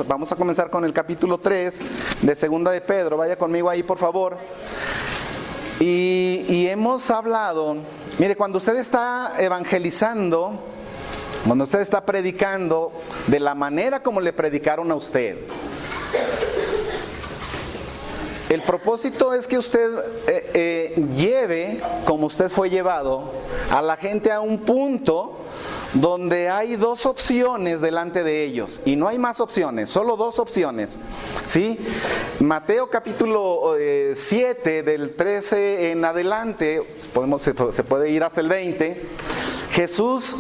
Vamos a comenzar con el capítulo 3 de Segunda de Pedro. Vaya conmigo ahí, por favor. Y hemos hablado, mire, cuando usted está evangelizando, cuando usted está predicando de la manera como le predicaron a usted, el propósito es que usted lleve, como usted fue llevado, a la gente a un punto donde hay dos opciones delante de ellos, y no hay más opciones, solo dos opciones, ¿sí? Mateo capítulo 7, del 13 en adelante, se puede ir hasta el 20, Jesús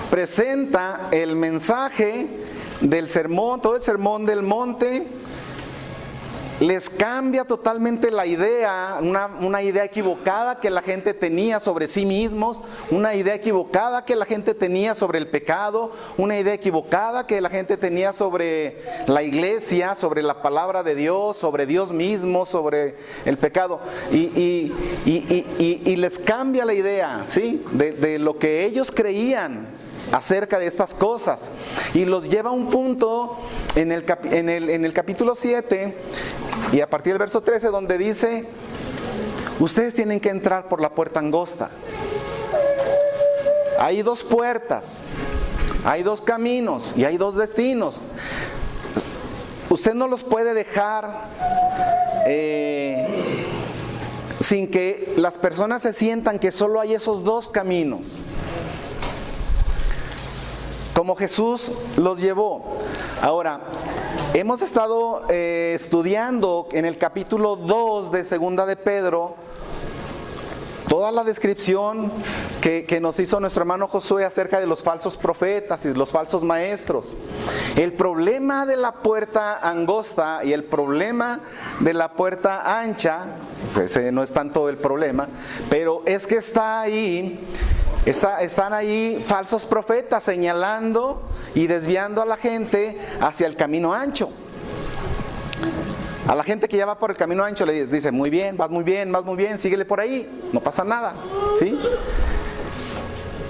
presenta el mensaje del sermón, todo el sermón del monte. Les cambia totalmente la idea, una idea equivocada que la gente tenía sobre sí mismos, una idea equivocada que la gente tenía sobre el pecado, una idea equivocada que la gente tenía sobre la iglesia, sobre la palabra de Dios, sobre Dios mismo, sobre el pecado. Y les cambia la idea, ¿sí? De lo que ellos creían acerca de estas cosas, y los lleva a un punto en el capítulo 7 y a partir del verso 13, donde dice: ustedes tienen que entrar por la puerta angosta. Hay dos puertas, hay dos caminos y hay dos destinos. Usted no los puede dejar sin que las personas se sientan que solo hay esos dos caminos, como Jesús los llevó. Ahora, hemos estado estudiando en el capítulo 2 de Segunda de Pedro toda la descripción que nos hizo nuestro hermano Josué acerca de los falsos profetas y los falsos maestros. El problema de la puerta angosta y el problema de la puerta ancha, ese no es tanto el problema, pero es que están ahí falsos profetas señalando y desviando a la gente hacia el camino ancho. A la gente que ya va por el camino ancho le dice: muy bien, vas muy bien, síguele por ahí, no pasa nada, ¿sí?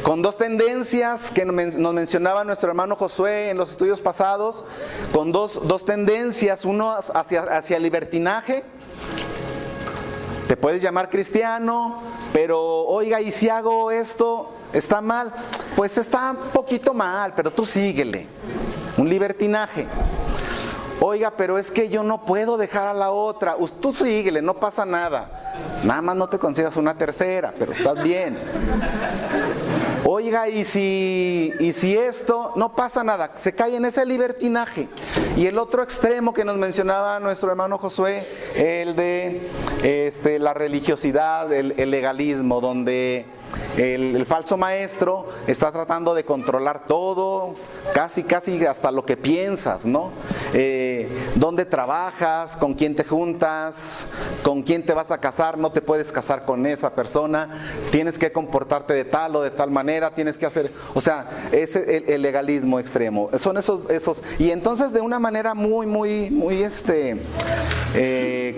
Con dos tendencias que nos mencionaba nuestro hermano Josué en los estudios pasados, con dos tendencias, uno hacia el libertinaje. Te puedes llamar cristiano, pero oiga, ¿y si hago esto? ¿Está mal? Pues está un poquito mal, pero tú síguele. Un libertinaje. Oiga, pero es que yo no puedo dejar a la otra. Tú síguele, no pasa nada. Nada más no te consigas una tercera, pero estás bien. Oiga, y si esto, no pasa nada, se cae en ese libertinaje. Y el otro extremo que nos mencionaba nuestro hermano Josué, el de la religiosidad, el legalismo, donde el falso maestro está tratando de controlar todo, casi hasta lo que piensas, ¿no? ¿Dónde trabajas? ¿Con quién te juntas? ¿Con quién te vas a casar? No te puedes casar con esa persona, tienes que comportarte de tal o de tal manera, tienes que hacer, o sea, es el legalismo extremo. Son esos, y entonces de una manera muy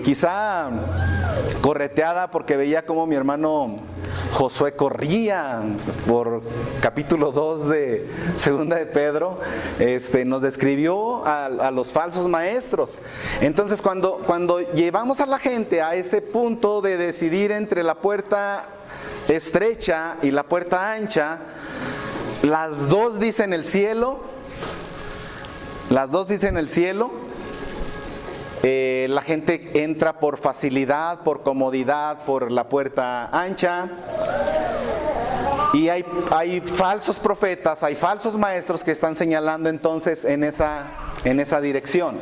quizá correteada, porque veía como mi hermano Josué corría por capítulo 2 de Segunda de Pedro, nos describió a los falsos maestros. Entonces cuando llevamos a la gente a ese punto de decidir entre la puerta estrecha y la puerta ancha, las dos dicen el cielo, la gente entra por facilidad, por comodidad, por la puerta ancha. Y hay falsos profetas, hay falsos maestros que están señalando entonces en esa dirección.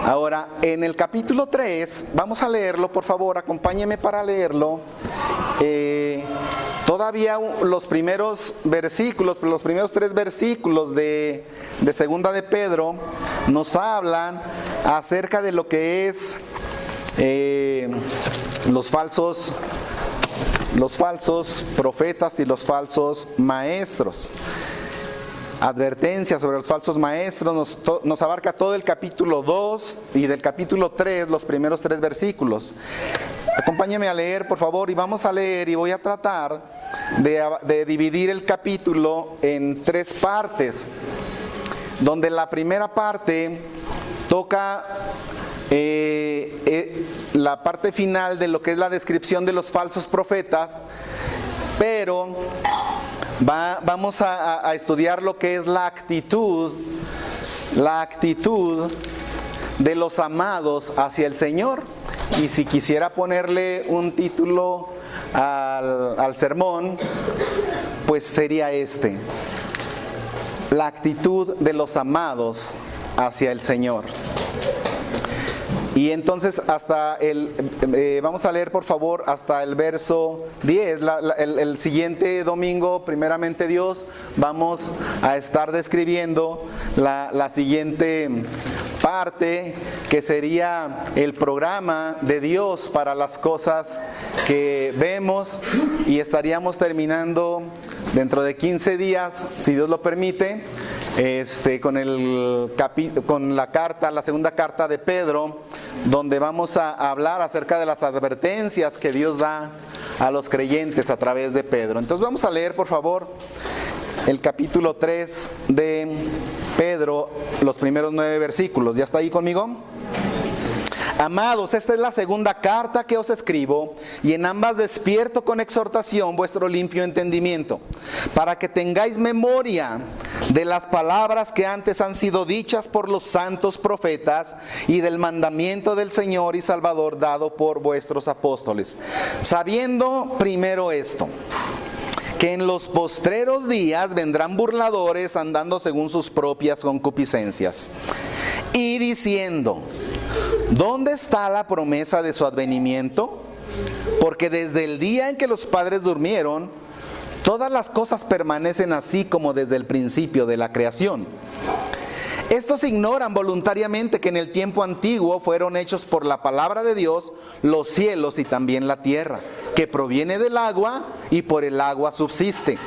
Ahora, en el capítulo 3, vamos a leerlo, por favor, acompáñeme para leerlo. Todavía los primeros versículos, los primeros 3 versículos de Segunda de Pedro nos hablan acerca de lo que es los falsos profetas y los falsos maestros. Advertencia sobre los falsos maestros, nos abarca todo el capítulo 2 y del capítulo 3, los primeros 3 versículos. Acompáñeme a leer, por favor, y vamos a leer, y voy a tratar de dividir el capítulo en 3 partes. donde la primera parte toca la parte final de lo que es la descripción de los falsos profetas, pero vamos a estudiar lo que es la actitud de los amados hacia el Señor. Y si quisiera ponerle un título al sermón, pues sería este: la actitud de los amados hacia el Señor. Y entonces vamos a leer por favor hasta el verso 10. El siguiente domingo, primeramente Dios, vamos a estar describiendo la siguiente parte, que sería el programa de Dios para las cosas que vemos, y estaríamos terminando dentro de 15 días, si Dios lo permite, con la segunda carta de Pedro, donde vamos a hablar acerca de las advertencias que Dios da a los creyentes a través de Pedro. Entonces vamos a leer, por favor, el capítulo 3 de Pedro, los primeros 9 versículos. ¿Ya está ahí conmigo? Amados, esta es la segunda carta que os escribo, y en ambas despierto con exhortación vuestro limpio entendimiento, para que tengáis memoria de las palabras que antes han sido dichas por los santos profetas, y del mandamiento del Señor y Salvador dado por vuestros apóstoles, sabiendo primero esto, que en los postreros días vendrán burladores andando según sus propias concupiscencias, y diciendo: ¿dónde está la promesa de su advenimiento? Porque desde el día en que los padres durmieron, todas las cosas permanecen así como desde el principio de la creación. Estos ignoran voluntariamente que en el tiempo antiguo fueron hechos por la palabra de Dios los cielos y también la tierra, que proviene del agua y por el agua subsiste,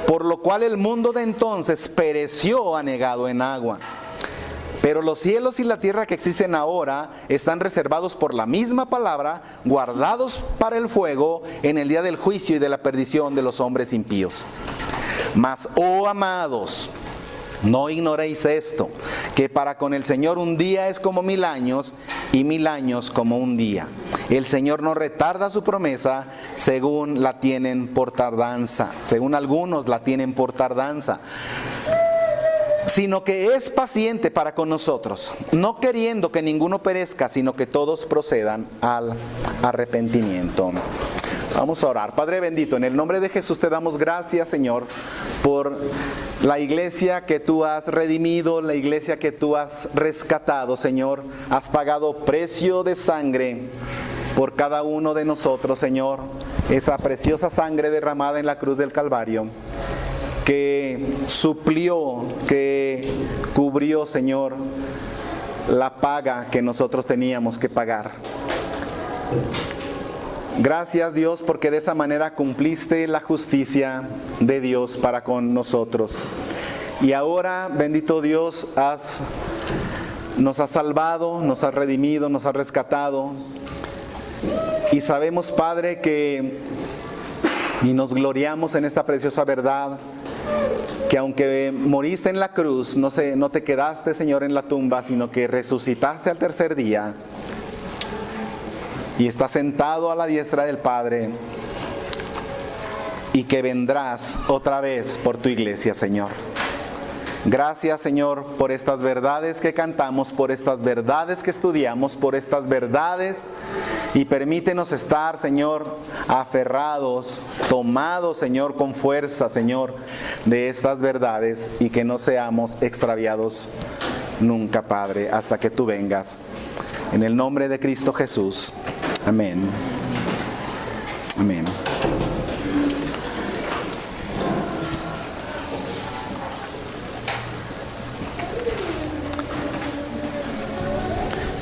por lo cual el mundo de entonces pereció anegado en agua. Pero los cielos y la tierra que existen ahora están reservados por la misma palabra, guardados para el fuego en el día del juicio y de la perdición de los hombres impíos. Mas, oh amados, no ignoréis esto, que para con el Señor un día es como 1000 años, y 1000 años como un día. El Señor no retarda su promesa, según la tienen por tardanza, según algunos la tienen por tardanza, sino que es paciente para con nosotros, no queriendo que ninguno perezca, sino que todos procedan al arrepentimiento. Vamos a orar. Padre bendito, en el nombre de Jesús te damos gracias, Señor, por la iglesia que tú has redimido, la iglesia que tú has rescatado, Señor. Has pagado precio de sangre por cada uno de nosotros, Señor. Esa preciosa sangre derramada en la cruz del Calvario, que suplió, que cubrió, Señor, la paga que nosotros teníamos que pagar. Gracias, Dios, porque de esa manera cumpliste la justicia de Dios para con nosotros. Y ahora, bendito Dios, nos has salvado, nos has redimido, nos has rescatado. Y sabemos, Padre, y nos gloriamos en esta preciosa verdad, que aunque moriste en la cruz, no te quedaste, Señor, en la tumba, sino que resucitaste al tercer día y estás sentado a la diestra del Padre, y que vendrás otra vez por tu iglesia, Señor. Gracias, Señor, por estas verdades que cantamos, por estas verdades que estudiamos, por estas verdades, y permítenos estar, Señor, aferrados, tomados, Señor, con fuerza, Señor, de estas verdades, y que no seamos extraviados nunca, Padre, hasta que tú vengas. En el nombre de Cristo Jesús. Amén. Amén.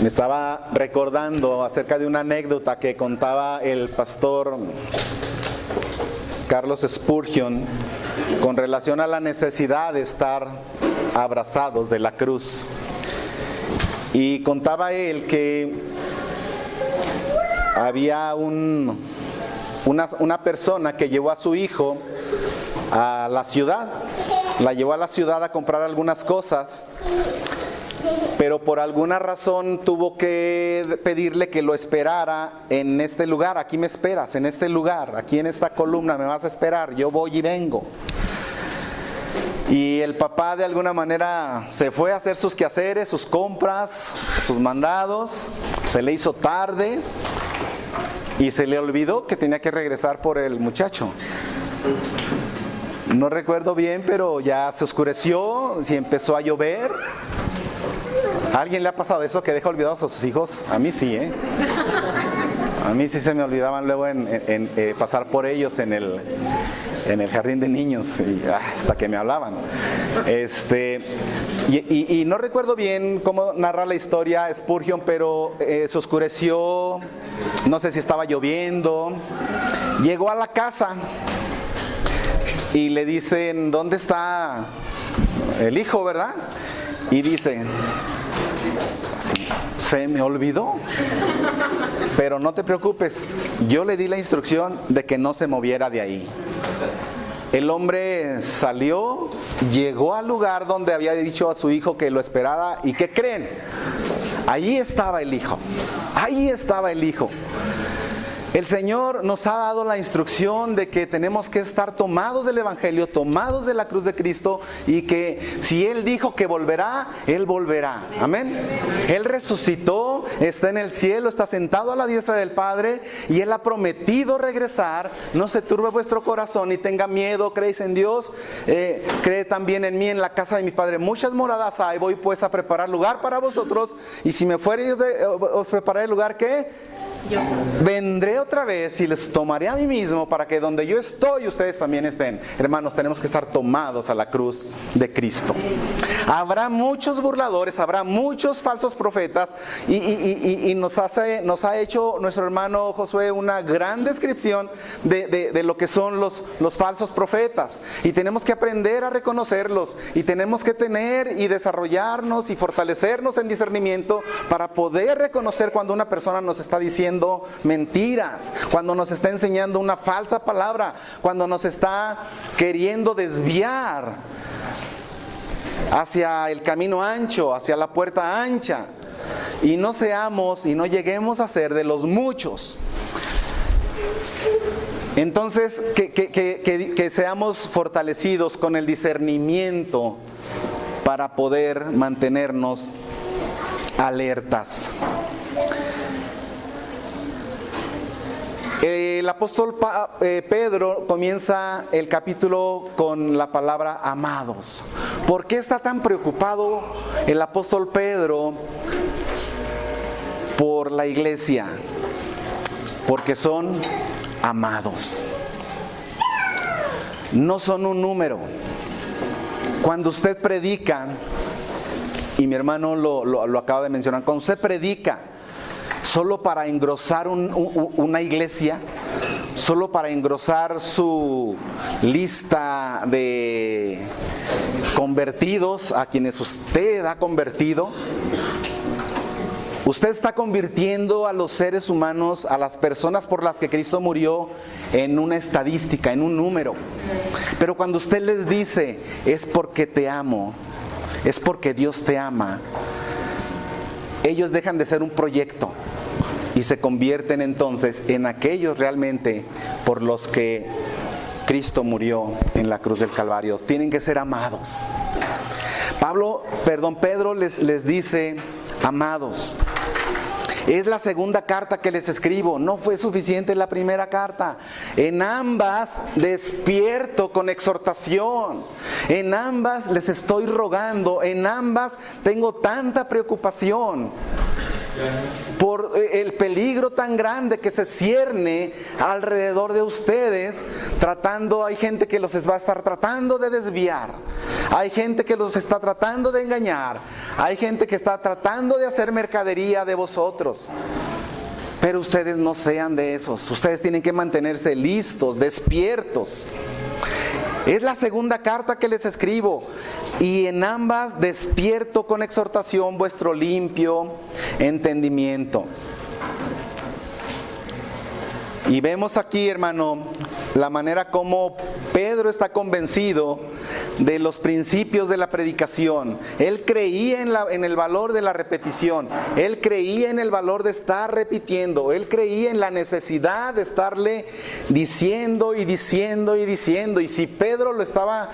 Me estaba recordando acerca de una anécdota que contaba el pastor Carlos Spurgeon con relación a la necesidad de estar abrazados de la cruz. Y contaba él que había una persona que llevó a su hijo a la ciudad. La llevó a la ciudad a comprar algunas cosas, pero por alguna razón tuvo que pedirle que lo esperara en este lugar. Aquí me esperas, en este lugar, aquí en esta columna me vas a esperar, yo voy y vengo. Y el papá de alguna manera se fue a hacer sus quehaceres, sus compras, sus mandados, se le hizo tarde y se le olvidó que tenía que regresar por el muchacho. No recuerdo bien, pero ya se oscureció y empezó a llover. ¿A alguien le ha pasado eso, que deja olvidados a sus hijos? A mí sí, ¿eh? A mí sí se me olvidaban luego en pasar por ellos en el jardín de niños, y hasta que me hablaban. Y no recuerdo bien cómo narra la historia Spurgeon, pero se oscureció, no sé si estaba lloviendo. Llegó a la casa y le dicen, ¿dónde está el hijo, verdad? Y dice, se me olvidó, pero no te preocupes, yo le di la instrucción de que no se moviera de ahí. El hombre salió, llegó al lugar donde había dicho a su hijo que lo esperara, y ¿qué creen? Ahí estaba el hijo, ahí estaba el hijo. El Señor nos ha dado la instrucción de que tenemos que estar tomados del Evangelio, tomados de la cruz de Cristo, y que si Él dijo que volverá, Él volverá. Amén. Él resucitó, está en el cielo, está sentado a la diestra del Padre, y Él ha prometido regresar. No se turbe vuestro corazón ni tenga miedo, creéis en Dios, cree también en mí. En la casa de mi Padre muchas moradas hay, voy pues a preparar lugar para vosotros, y si me fuere os prepararé el lugar que vendré otra vez y les tomaré a mí mismo, para que donde yo estoy ustedes también estén. Hermanos, tenemos que estar tomados a la cruz de Cristo. Habrá muchos burladores, habrá muchos falsos profetas, y nos ha hecho nuestro hermano Josué una gran descripción de lo que son los falsos profetas, y tenemos que aprender a reconocerlos, y tenemos que tener y desarrollarnos y fortalecernos en discernimiento para poder reconocer cuando una persona nos está diciendo mentiras, cuando nos está enseñando una falsa palabra, cuando nos está queriendo desviar hacia el camino ancho, hacia la puerta ancha, y no seamos y no lleguemos a ser de los muchos. Entonces, que seamos fortalecidos con el discernimiento para poder mantenernos alertas. El apóstol Pedro comienza el capítulo con la palabra amados. ¿Por qué está tan preocupado el apóstol Pedro por la iglesia? Porque son amados. No son un número. Cuando usted predica, y mi hermano lo acaba de mencionar, cuando usted predica solo para engrosar una iglesia, solo para engrosar su lista de convertidos, a quienes usted ha convertido, usted está convirtiendo a los seres humanos, a las personas por las que Cristo murió, en una estadística, en un número. Pero cuando usted les dice, es porque te amo, es porque Dios te ama, ellos dejan de ser un proyecto y se convierten entonces en aquellos realmente por los que Cristo murió en la cruz del Calvario. Tienen que ser amados. Pedro les dice, amados. Es la segunda carta que les escribo. No fue suficiente la primera carta. En ambas despierto con exhortación. En ambas les estoy rogando. En ambas tengo tanta preocupación por el peligro tan grande que se cierne alrededor de ustedes. Hay gente que los va a estar tratando de desviar, hay gente que los está tratando de engañar, hay gente que está tratando de hacer mercadería de vosotros. Pero ustedes no sean de esos. Ustedes tienen que mantenerse listos, despiertos. Es la segunda carta que les escribo, y en ambas despierto con exhortación vuestro limpio entendimiento. Y vemos aquí, hermano, la manera como Pedro está convencido de los principios de la predicación. Él creía en el valor de la repetición. Él creía en el valor de estar repitiendo. Él creía en la necesidad de estarle diciendo y diciendo y diciendo. Y si Pedro lo estaba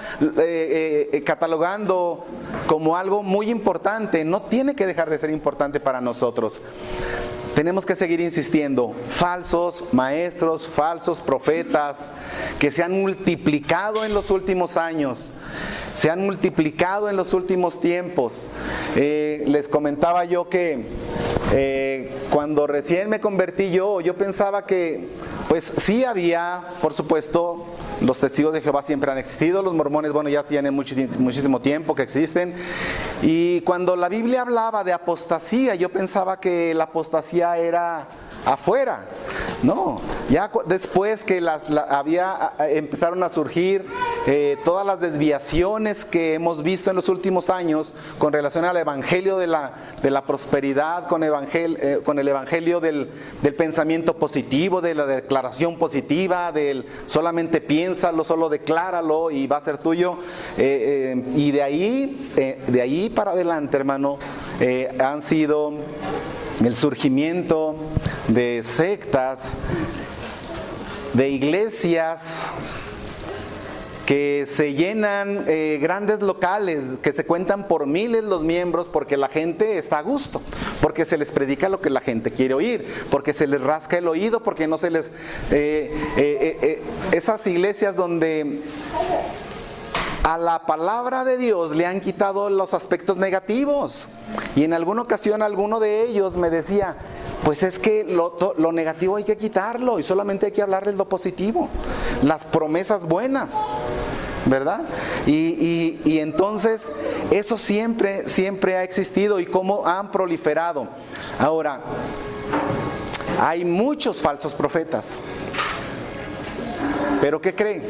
catalogando como algo muy importante, no tiene que dejar de ser importante para nosotros. Tenemos que seguir insistiendo. Falsos maestros, falsos profetas que se han multiplicado en los últimos años, se han multiplicado en los últimos tiempos. Les comentaba yo que cuando recién me convertí yo pensaba que pues sí había, por supuesto, los testigos de Jehová siempre han existido, los mormones, bueno, ya tienen muchísimo tiempo que existen. Y cuando la Biblia hablaba de apostasía, yo pensaba que la apostasía era afuera. No, ya después que empezaron a surgir todas las desviaciones que hemos visto en los últimos años con relación al evangelio de la prosperidad, con el evangelio del pensamiento positivo, de la declaración positiva, del solamente piénsalo, solo decláralo y va a ser tuyo. Y de ahí para adelante, hermano, han sido el surgimiento de sectas, de iglesias que se llenan, grandes locales que se cuentan por miles los miembros, porque la gente está a gusto, porque se les predica lo que la gente quiere oír, porque se les rasca el oído, porque no se les... esas iglesias donde a la palabra de Dios le han quitado los aspectos negativos. Y en alguna ocasión alguno de ellos me decía, pues es que lo negativo hay que quitarlo y solamente hay que hablarles lo positivo, las promesas buenas, ¿verdad? Y entonces eso siempre ha existido y cómo han proliferado. Ahora, hay muchos falsos profetas, pero ¿qué creen?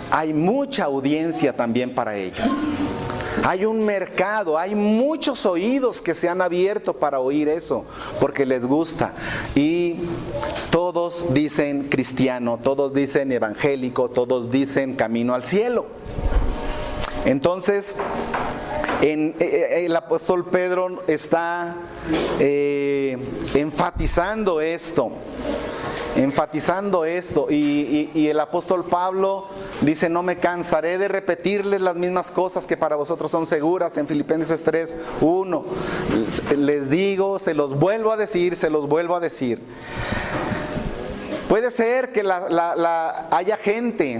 Hay mucha audiencia también para ellos. Hay un mercado, hay muchos oídos que se han abierto para oír eso, porque les gusta. Y todos dicen cristiano, todos dicen evangélico, todos dicen camino al cielo. Entonces, el apóstol Pedro está enfatizando esto. Y el apóstol Pablo dice, no me cansaré de repetirles las mismas cosas que para vosotros son seguras, en Filipenses 3:1. Les digo, se los vuelvo a decir. Puede ser que haya gente,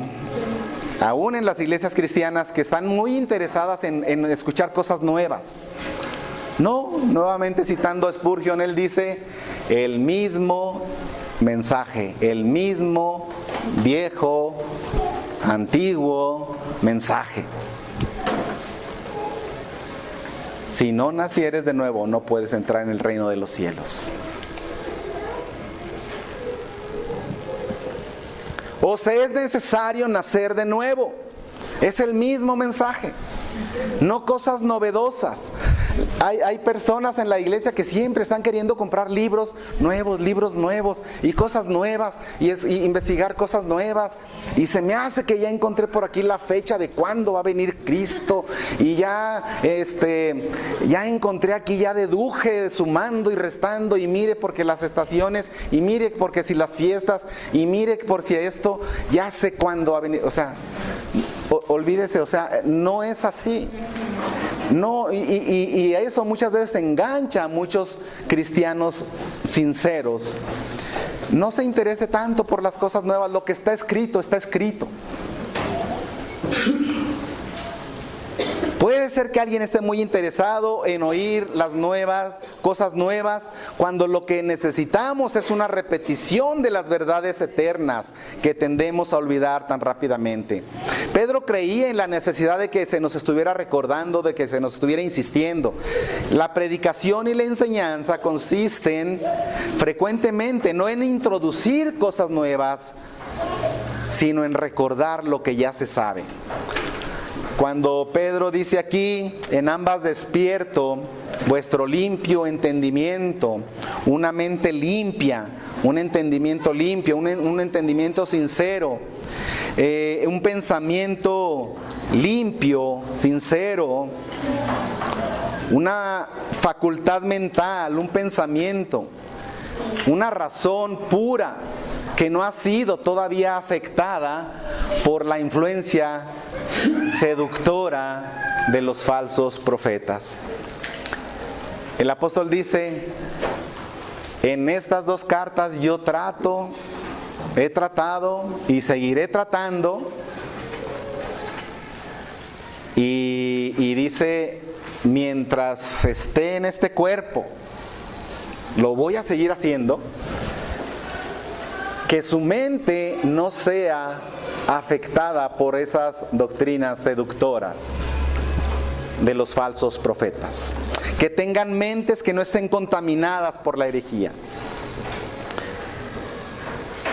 aún en las iglesias cristianas, que están muy interesadas en escuchar cosas nuevas. No, nuevamente citando a Spurgeon, él dice, el mismo mensaje, el mismo viejo, antiguo mensaje. Si no nacieres de nuevo, no puedes entrar en el reino de los cielos. O sea, es necesario nacer de nuevo. Es el mismo mensaje, no cosas novedosas. Hay personas en la iglesia que siempre están queriendo comprar libros nuevos y cosas nuevas y investigar cosas nuevas, y se me hace que ya encontré por aquí la fecha de cuándo va a venir Cristo, y ya encontré aquí, ya deduje sumando y restando, y mire porque las estaciones, y mire porque si las fiestas, y mire por si esto, ya sé cuándo va a venir. O sea, olvídese, o sea, no es así. No, y eso muchas veces engancha a muchos cristianos sinceros. No se interese tanto por las cosas nuevas, lo que está escrito, está escrito. Puede ser que alguien esté muy interesado en oír las cosas nuevas, cuando lo que necesitamos es una repetición de las verdades eternas que tendemos a olvidar tan rápidamente. Pedro creía en la necesidad de que se nos estuviera recordando, de que se nos estuviera insistiendo. La predicación y la enseñanza consisten frecuentemente no en introducir cosas nuevas, sino en recordar lo que ya se sabe. Cuando Pedro dice aquí, en ambas despierto vuestro limpio entendimiento, una mente limpia, un entendimiento limpio, un entendimiento sincero, un pensamiento limpio, sincero, una facultad mental, un pensamiento, una razón pura que no ha sido todavía afectada por la influencia seductora de los falsos profetas. El apóstol dice, en estas dos cartas yo he tratado y seguiré tratando, y dice, mientras esté en este cuerpo, lo voy a seguir haciendo, que su mente no sea afectada por esas doctrinas seductoras de los falsos profetas, que tengan mentes que no estén contaminadas por la herejía.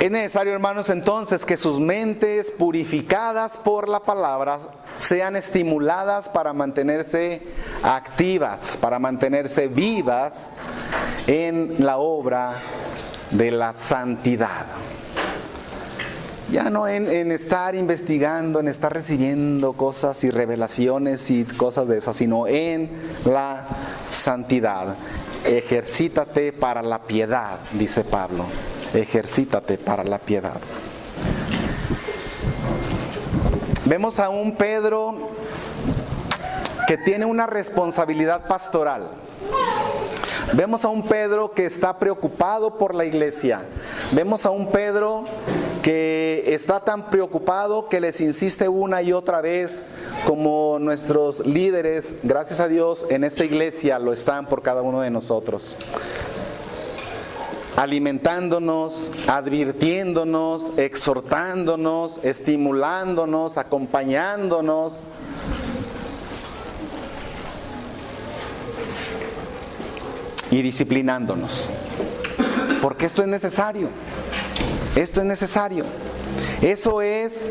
Es necesario, hermanos, entonces, que sus mentes purificadas por la palabra sean estimuladas para mantenerse activas, para mantenerse vivas en la obra de la santidad. Ya no en estar investigando, en estar recibiendo cosas y revelaciones y cosas de esas, sino en la santidad. Ejercítate para la piedad, dice Pablo. Ejercítate para la piedad. Vemos a un Pedro que tiene una responsabilidad pastoral. Vemos a un Pedro que está preocupado por la iglesia. Vemos a un Pedro que está tan preocupado que les insiste una y otra vez, como nuestros líderes, gracias a Dios, en esta iglesia lo están por cada uno de nosotros. Alimentándonos, advirtiéndonos, exhortándonos, estimulándonos, acompañándonos. Y disciplinándonos. Porque esto es necesario. Esto es necesario. Eso es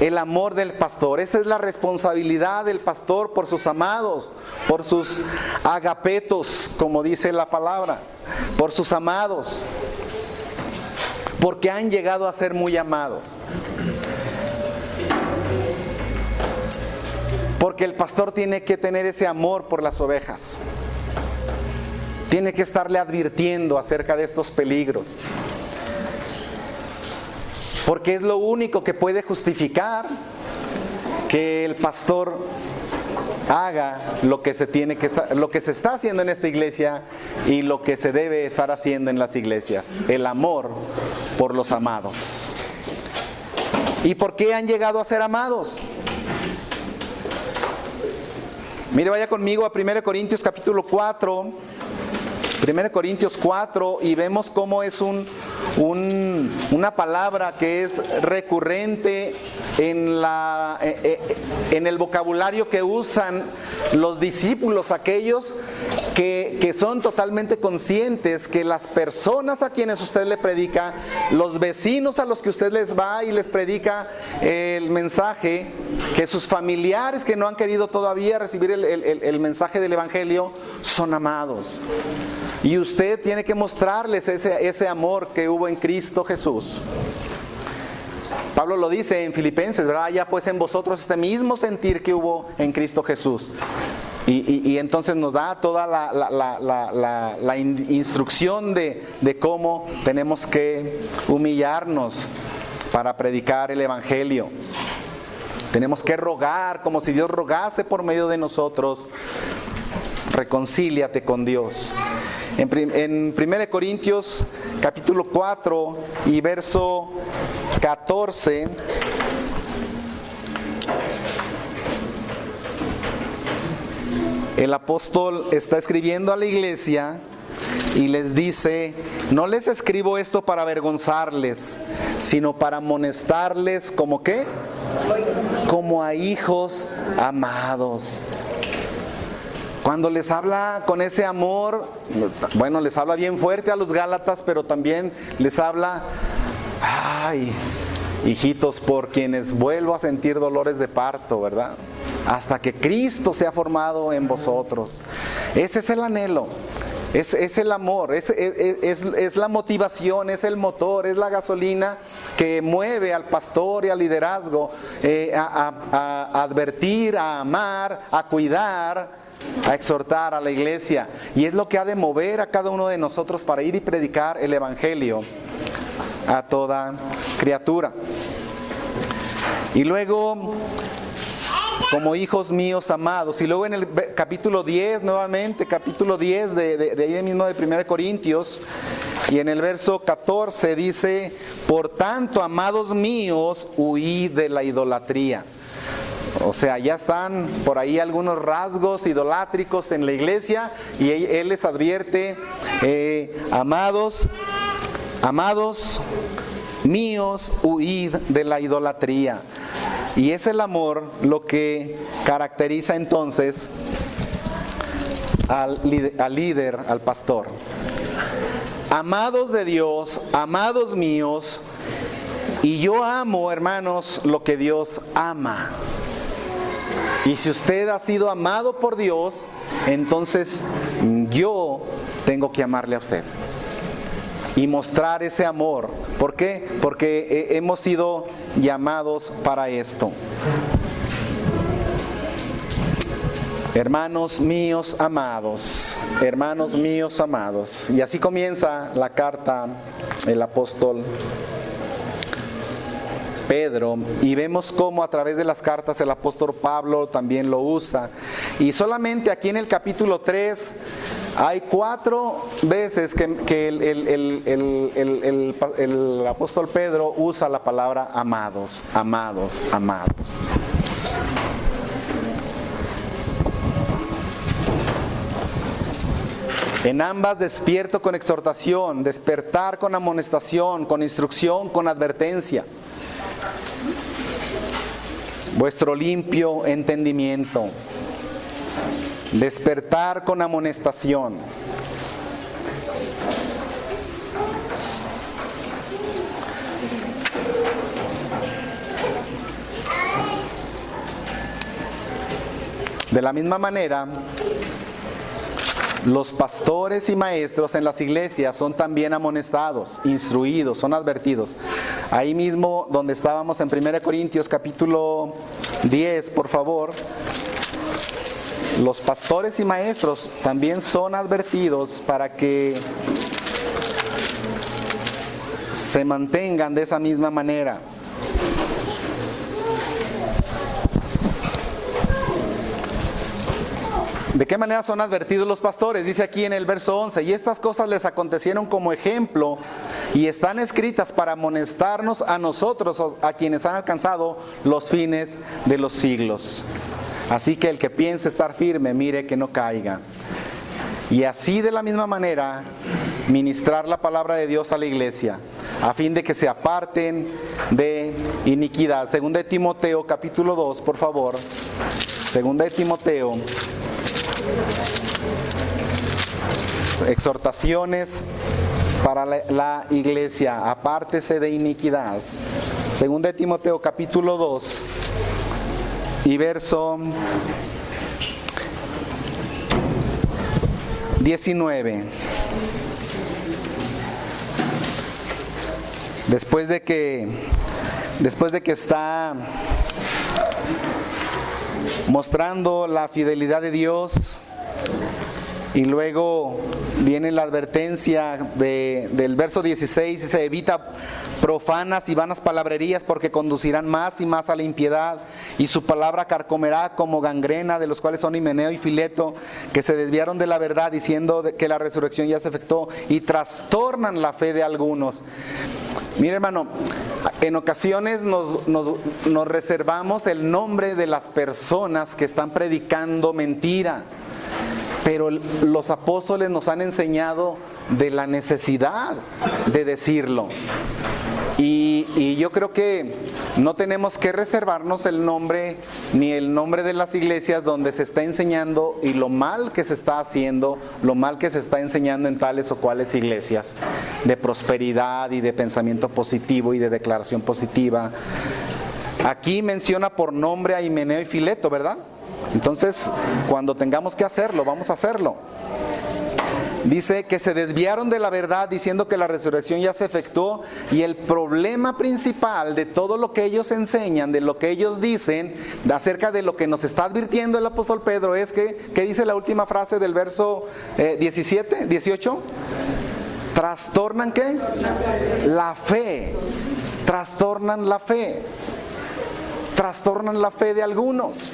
el amor del pastor. Esa es la responsabilidad del pastor por sus amados, por sus agapetos, como dice la palabra, por sus amados, porque han llegado a ser muy amados. Porque el pastor tiene que tener ese amor por las ovejas. Tiene que estarle advirtiendo acerca de estos peligros. Porque es lo único que puede justificar que el pastor haga lo que se está haciendo en esta iglesia y lo que se debe estar haciendo en las iglesias. El amor por los amados. ¿Y por qué han llegado a ser amados? Mire, vaya conmigo a 1 Corintios capítulo 4. 1 Corintios 4, y vemos cómo es una palabra que es recurrente en el vocabulario que usan los discípulos, aquellos que son totalmente conscientes que las personas a quienes usted le predica, los vecinos a los que usted les va y les predica el mensaje, que sus familiares que no han querido todavía recibir el mensaje del Evangelio, son amados. Y usted tiene que mostrarles ese amor que hubo en Cristo Jesús. Pablo lo dice en Filipenses, ¿verdad? Ya pues en vosotros este mismo sentir que hubo en Cristo Jesús. Y entonces nos da toda la instrucción de cómo tenemos que humillarnos para predicar el Evangelio. Tenemos que rogar como si Dios rogase por medio de nosotros. Reconcíliate con Dios. En 1 Corintios capítulo 4 y verso 14, el apóstol está escribiendo a la iglesia y les dice: no les escribo esto para avergonzarles, sino para amonestarles, ¿como qué? Como a hijos amados. Cuando les habla con ese amor, bueno, les habla bien fuerte a los Gálatas, pero también les habla, ay, hijitos, por quienes vuelvo a sentir dolores de parto, ¿verdad? Hasta que Cristo sea formado en vosotros. Ese es el anhelo. Es el amor, es la motivación, es el motor, es la gasolina que mueve al pastor y al liderazgo a advertir, a amar, a cuidar, a exhortar a la iglesia. Y es lo que ha de mover a cada uno de nosotros para ir y predicar el evangelio a toda criatura. Y luego, como hijos míos amados. Y luego en el capítulo 10, nuevamente, capítulo 10 de ahí mismo de 1 Corintios, y en el verso 14 dice: por tanto, amados míos, huid de la idolatría. O sea, ya están por ahí algunos rasgos idolátricos en la iglesia, y él les advierte: amados míos, huid de la idolatría. Y es el amor lo que caracteriza entonces al líder, al pastor. Amados de Dios, amados míos, y yo amo, hermanos, lo que Dios ama. Y si usted ha sido amado por Dios, entonces yo tengo que amarle a usted y mostrar ese amor. ¿Por qué? Porque hemos sido llamados para esto. Hermanos míos amados, hermanos míos amados. Y así comienza la carta el apóstol Pedro, y vemos cómo a través de las cartas el apóstol Pablo también lo usa. Y solamente aquí en el capítulo 3 hay 4 veces que el apóstol Pedro usa la palabra amados, amados, amados. En ambas despierto con exhortación, despertar con amonestación, con instrucción, con advertencia. Vuestro limpio entendimiento. Despertar con amonestación. De la misma manera, los pastores y maestros en las iglesias son también amonestados, instruidos, son advertidos. Ahí mismo donde estábamos en 1 Corintios capítulo 10, por favor. Los pastores y maestros también son advertidos para que se mantengan de esa misma manera. ¿De qué manera son advertidos los pastores? Dice aquí en el verso 11: y estas cosas les acontecieron como ejemplo y están escritas para amonestarnos a nosotros, a quienes han alcanzado los fines de los siglos. Así que el que piense estar firme, mire que no caiga. Y así de la misma manera ministrar la palabra de Dios a la iglesia, a fin de que se aparten de iniquidad. Segunda de Timoteo capítulo 2, por favor. Segunda de Timoteo. Exhortaciones para la iglesia: apártese de iniquidad. Segunda de Timoteo capítulo 2 y verso 19. Después de que está mostrando la fidelidad de Dios, y luego viene la advertencia del verso 16: se evita profanas y vanas palabrerías, porque conducirán más y más a la impiedad, y su palabra carcomerá como gangrena, de los cuales son Himeneo y Fileto, que se desviaron de la verdad, diciendo que la resurrección ya se efectuó, y trastornan la fe de algunos. Mire, hermano, en ocasiones nos reservamos el nombre de las personas que están predicando mentira, pero los apóstoles nos han enseñado de la necesidad de decirlo. Y yo creo que no tenemos que reservarnos el nombre, ni el nombre de las iglesias donde se está enseñando y lo mal que se está haciendo, lo mal que se está enseñando en tales o cuales iglesias, de prosperidad y de pensamiento positivo y de declaración positiva. Aquí menciona por nombre a Himeneo y Fileto, ¿verdad? Entonces, cuando tengamos que hacerlo, vamos a hacerlo. Dice que se desviaron de la verdad diciendo que la resurrección ya se efectuó, y el problema principal de todo lo que ellos enseñan, de lo que ellos dicen, acerca de lo que nos está advirtiendo el apóstol Pedro, es que, ¿qué dice la última frase del verso 17, 18? ¿Trastornan qué? La fe. Trastornan la fe. Trastornan la fe de algunos.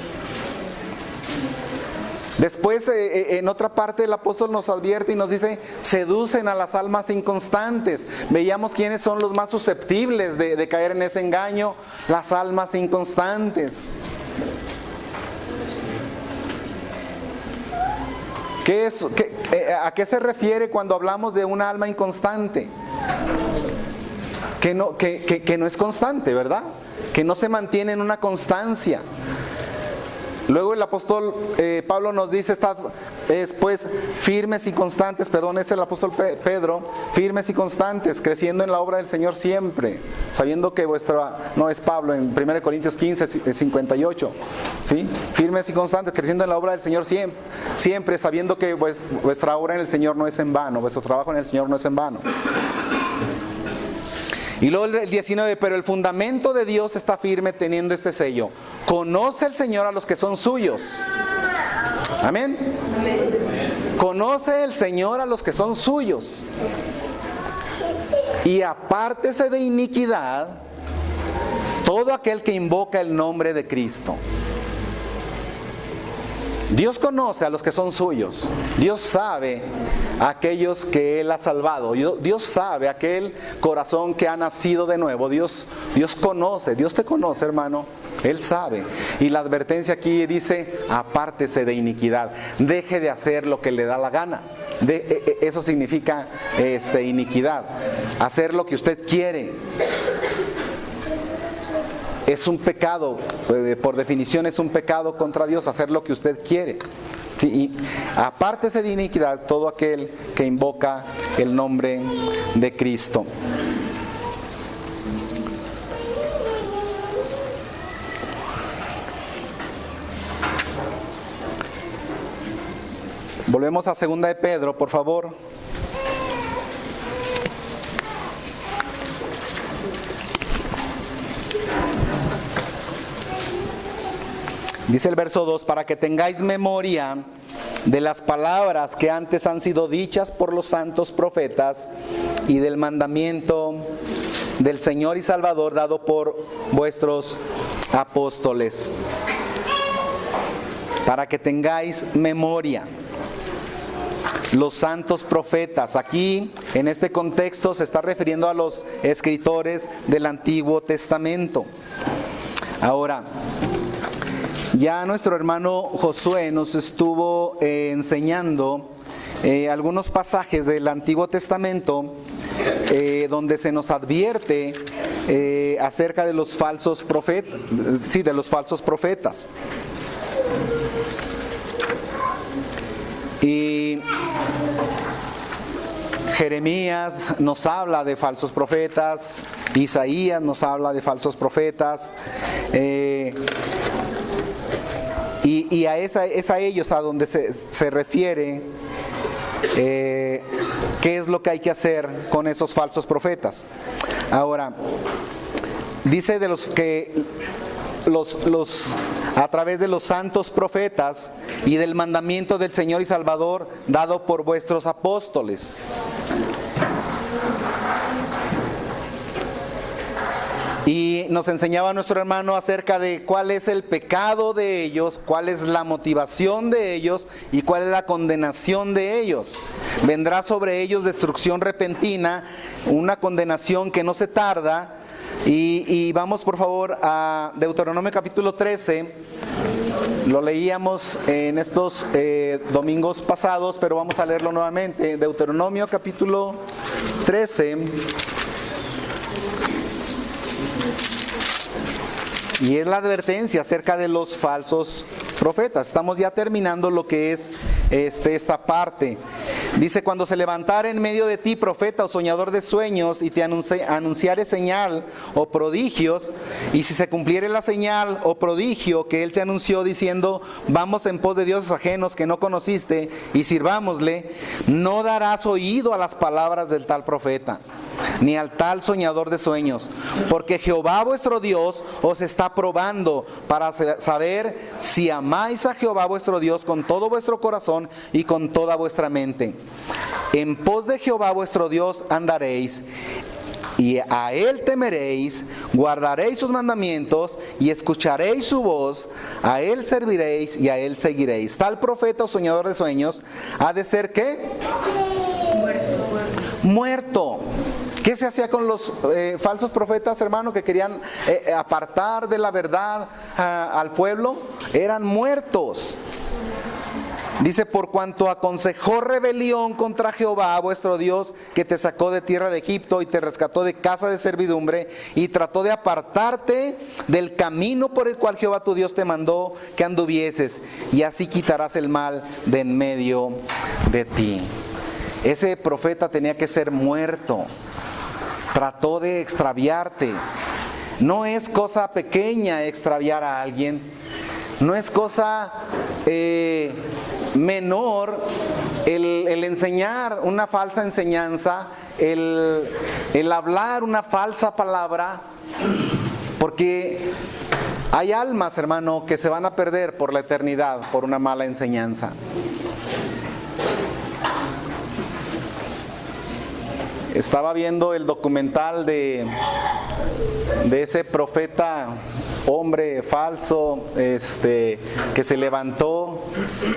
Después, en otra parte, el apóstol nos advierte y nos dice: seducen a las almas inconstantes. Veíamos quiénes son los más susceptibles de caer en ese engaño: las almas inconstantes. ¿A qué se refiere cuando hablamos de una alma inconstante? Que no es constante, ¿verdad? Que no se mantiene en una constancia. Luego el apóstol Pablo nos dice, pues firmes y constantes, es el apóstol Pedro, firmes y constantes, creciendo en la obra del Señor siempre, sabiendo que no es Pablo, en 1 Corintios 15, 58, ¿sí? Firmes y constantes, creciendo en la obra del Señor siempre, sabiendo que vuestra obra en el Señor no es en vano, vuestro trabajo en el Señor no es en vano. Y luego el 19, pero el fundamento de Dios está firme teniendo este sello: conoce el Señor a los que son suyos. Amén. Conoce el Señor a los que son suyos. Y apártese de iniquidad todo aquel que invoca el nombre de Cristo. Dios conoce a los que son suyos. Dios sabe a aquellos que Él ha salvado. Dios sabe aquel corazón que ha nacido de nuevo. Dios conoce. Dios te conoce, hermano. Él sabe. Y la advertencia aquí dice: apártese de iniquidad. Deje de hacer lo que le da la gana. Eso significa iniquidad. Hacer lo que usted quiere. Es un pecado, por definición es un pecado contra Dios, hacer lo que usted quiere. Sí, y apártese de iniquidad todo aquel que invoca el nombre de Cristo. Volvemos a 2 de Pedro, por favor. Dice el verso 2: para que tengáis memoria de las palabras que antes han sido dichas por los santos profetas y del mandamiento del Señor y Salvador dado por vuestros apóstoles. Para que tengáis memoria. Los santos profetas. Aquí, en este contexto, se está refiriendo a los escritores del Antiguo Testamento. Ahora, ya nuestro hermano Josué nos estuvo enseñando algunos pasajes del Antiguo Testamento donde se nos advierte acerca de los falsos profetas, de los falsos profetas. Y Jeremías nos habla de falsos profetas, Isaías nos habla de falsos profetas, y es a ellos a donde se refiere qué es lo que hay que hacer con esos falsos profetas. Ahora, dice de los que a través de los santos profetas y del mandamiento del Señor y Salvador dado por vuestros apóstoles. Y nos enseñaba nuestro hermano acerca de cuál es el pecado de ellos, cuál es la motivación de ellos y cuál es la condenación de ellos. Vendrá sobre ellos destrucción repentina, una condenación que no se tarda. Y vamos por favor a Deuteronomio capítulo 13. Lo leíamos en estos domingos pasados, pero vamos a leerlo nuevamente. Deuteronomio capítulo 13. Y es la advertencia acerca de los falsos profetas. Estamos ya terminando lo que es esta parte. Dice, cuando se levantare en medio de ti profeta o soñador de sueños y te anunciare señal o prodigios, y si se cumpliere la señal o prodigio que él te anunció diciendo, vamos en pos de dioses ajenos que no conociste y sirvámosle, no darás oído a las palabras del tal profeta, ni al tal soñador de sueños, porque Jehová vuestro Dios os está probando para saber si amáis a Jehová vuestro Dios con todo vuestro corazón y con toda vuestra mente. En pos de Jehová vuestro Dios andaréis, y a él temeréis, guardaréis sus mandamientos y escucharéis su voz, a él serviréis y a él seguiréis. Tal profeta o soñador de sueños ha de ser ¿qué? Muerto. ¿Qué se hacía con los falsos profetas, hermano, que querían apartar de la verdad al pueblo? Eran muertos. Dice, por cuanto aconsejó rebelión contra Jehová vuestro Dios, que te sacó de tierra de Egipto y te rescató de casa de servidumbre, y trató de apartarte del camino por el cual Jehová tu Dios te mandó que anduvieses, y así quitarás el mal de en medio de ti. Ese profeta tenía que ser muerto. Trató de extraviarte. No es cosa pequeña extraviar a alguien. No es cosa menor el enseñar una falsa enseñanza, el hablar una falsa palabra, porque hay almas, hermano, que se van a perder por la eternidad por una mala enseñanza. Estaba viendo el documental de ese profeta, hombre falso, que se levantó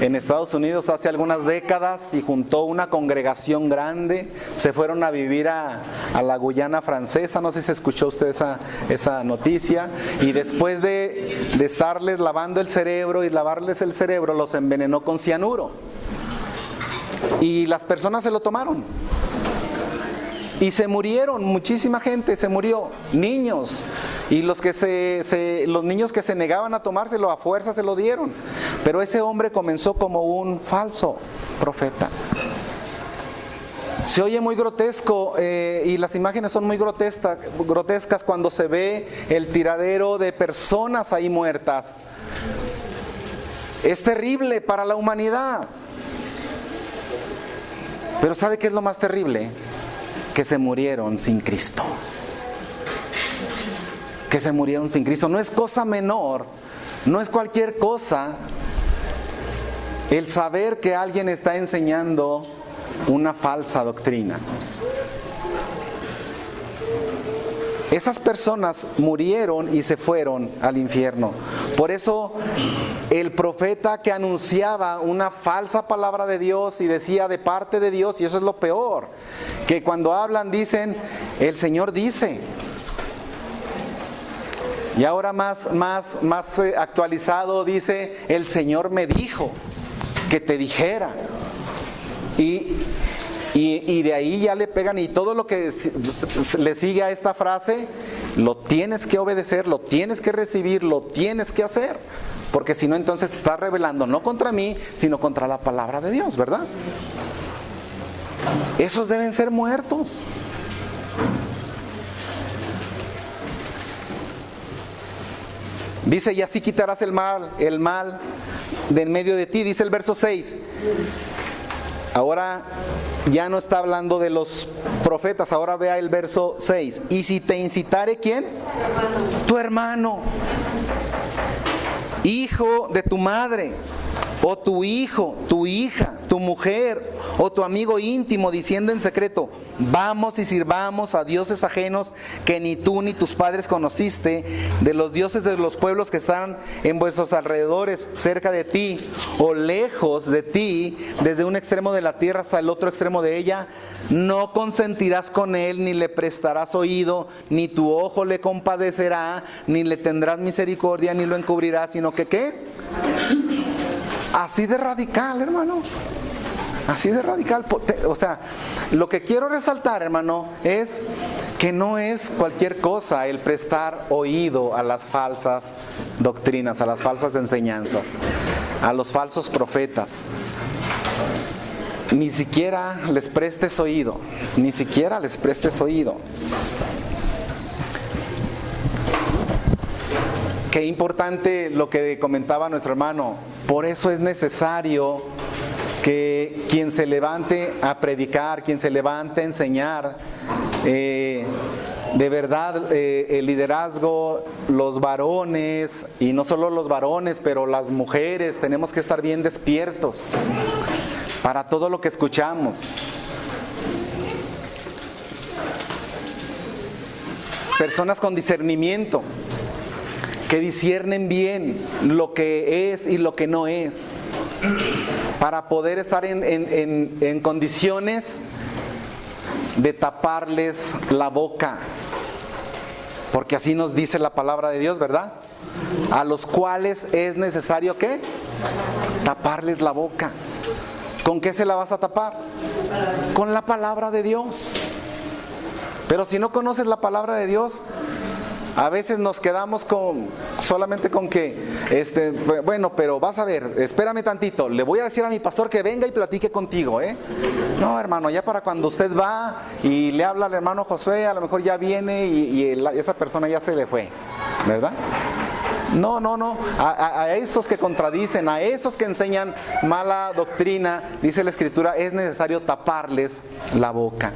en Estados Unidos hace algunas décadas y juntó una congregación grande. Se fueron a vivir a la Guyana francesa, no sé si escuchó usted esa noticia, y después de estarles lavando el cerebro y lavarles el cerebro, los envenenó con cianuro. Y las personas se lo tomaron. Y se murieron, muchísima gente se murió, niños, y los niños que se negaban a tomárselo a fuerza se lo dieron. Pero ese hombre comenzó como un falso profeta. Se oye muy grotesco y las imágenes son muy grotescas cuando se ve el tiradero de personas ahí muertas. Es terrible para la humanidad. Pero ¿sabe qué es lo más terrible? Que se murieron sin Cristo. Que se murieron sin Cristo. No es cosa menor, no es cualquier cosa el saber que alguien está enseñando una falsa doctrina. Esas personas murieron y se fueron al infierno. Por eso el profeta que anunciaba una falsa palabra de Dios y decía de parte de Dios, y eso es lo peor, que cuando hablan dicen, el Señor dice. Y ahora más actualizado dice, el Señor me dijo que te dijera. Y de ahí ya le pegan, y todo lo que le sigue a esta frase, lo tienes que obedecer, lo tienes que recibir, lo tienes que hacer. Porque si no, entonces te estás rebelando no contra mí, sino contra la palabra de Dios, ¿verdad? Esos deben ser muertos. Dice, y así quitarás el mal de en medio de ti, dice el verso 6. Ahora ya no está hablando de los profetas, ahora vea el verso 6. Y si te incitare, ¿quién? Tu hermano, hijo de tu madre, o tu hijo, tu hija, tu mujer, o tu amigo íntimo, diciendo en secreto, vamos y sirvamos a dioses ajenos que ni tú ni tus padres conociste, de los dioses de los pueblos que están en vuestros alrededores, cerca de ti, o lejos de ti, desde un extremo de la tierra hasta el otro extremo de ella, no consentirás con él, ni le prestarás oído, ni tu ojo le compadecerá, ni le tendrás misericordia, ni lo encubrirás, sino que ¿qué? Así de radical, hermano. Así de radical. O sea, lo que quiero resaltar, hermano, es que no es cualquier cosa el prestar oído a las falsas doctrinas, a las falsas enseñanzas, a los falsos profetas. ni siquiera les prestes oído, ni siquiera les prestes oído. Qué importante lo que comentaba nuestro hermano. Por eso es necesario que quien se levante a predicar, quien se levante a enseñar, de verdad, el liderazgo, los varones, y no solo los varones, pero las mujeres, tenemos que estar bien despiertos para todo lo que escuchamos. Personas con discernimiento, que disciernen bien lo que es y lo que no es, para poder estar en condiciones de taparles la boca, porque así nos dice la palabra de Dios, ¿verdad? A los cuales es necesario, ¿qué? Taparles la boca. ¿Con qué se la vas a tapar? Con la palabra de Dios. Pero si no conoces la palabra de Dios, a veces nos quedamos solamente con que, bueno, pero vas a ver, espérame tantito, le voy a decir a mi pastor que venga y platique contigo, ¿eh? No, hermano, ya para cuando usted va y le habla al hermano Josué, a lo mejor ya viene y esa persona ya se le fue, ¿verdad? No, a esos que contradicen, a esos que enseñan mala doctrina, dice la Escritura, es necesario taparles la boca.